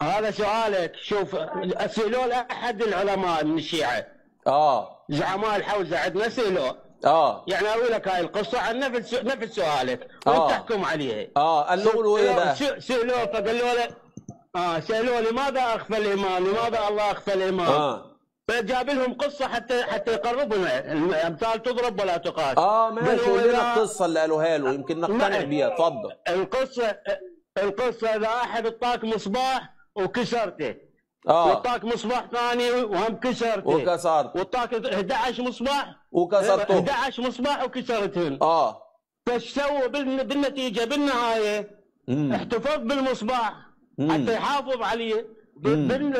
هذا سؤالك. شوف، سئلوا احد العلماء من الشيعه، زعماء الحوزه عندنا سئلوا، يعني اقول لك هاي القصه عن نفس سؤالك وانت تحكم عليها. قالوا له ايه بقى؟ سئلوه فقالوا له سألوه لماذا أخفى الإمام؟ لماذا الله أخفى الإمام؟ فجاب لهم قصة حتى يقربنا، الأمثال تضرب ولا تقاس. ماشي، قول لنا القصة اللي قالوها له يمكن نقتنع بيها، اتفضل. القصة إذا أحد اعطاك مصباح وكسرته، واعطاك مصباح ثاني وهم كسرته، واعطاك 11 مصباح وكسرته، 11 مصباح وكسرتهم. فايش سووا بالنتيجة بالنهاية؟ احتفظ بالمصباح حتى يحافظ عليه من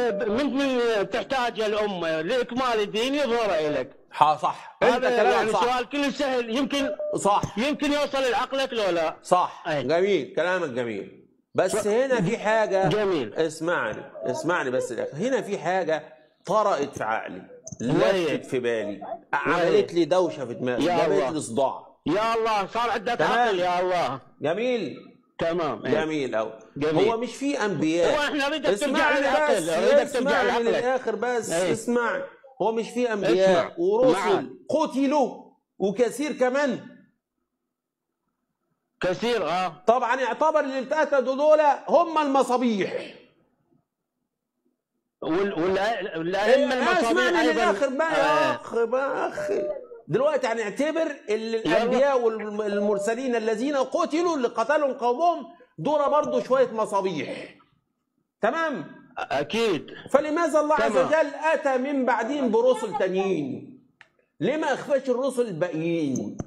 تحتاجه الامه لاكمال الدين يظهر لك. صح، انت كلامك يعني صح. سؤال كل سهل، يمكن صح، يمكن يوصل لعقلك لو لا. صح. جميل، كلامك جميل. بس هنا في حاجه جميل، اسمعني بس الاخر. هنا في حاجه طرقت في عقلي، لفت في بالي، عملت لي دوشه في دماغي، جابت لي صداع. يا الله، صار عندك عقل. يا الله، جميل، تمام، جميل قوي. هو مش في انبياء؟ هو احنا نريدك ترجع للعقل، نريدك ترجع للعقل للاخر بس. اسمعني، هو مش في انبياء ورسل قتلوا وكثير كمان؟ كثير. طبعا يعتبر اللي اتقتلوا دول هم المصابيح والائمه المصابيح. اسمعني للاخر بقى يا اخي. دلوقتي هنعتبر الانبياء والمرسلين الذين قتلوا اللي قتلهم قومهم دول برضه شويه مصابيح، تمام؟ اكيد. فلماذا الله عز وجل اتى من بعدين برسل تانيين؟ ليه ما اخفاش الرسل الباقيين؟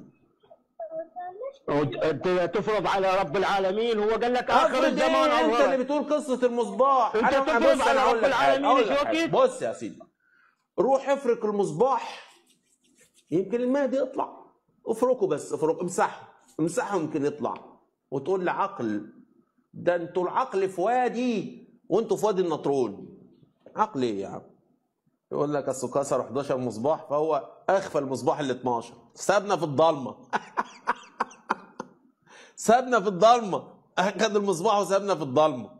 تفرض على رب العالمين، هو قال لك اخر الزمان. انت اللي بتقول قصه المصباح. انت تفرض على رب العالمين. شو اكيد؟ بص يا سيدي، روح افرك المصباح يمكن المهدي يطلع. افركه بس، افركه، امسحه يمكن يطلع. وتقول لي عقل؟ ده انتوا العقل في وادي وانتوا في وادي النطرون. عقل ايه يا عم؟ يقول لك اصل كسر 11 مصباح فهو اخفى المصباح ال 12، سابنا في الضلمه. سابنا في الضلمه، اخذ المصباح وسابنا في الضلمه.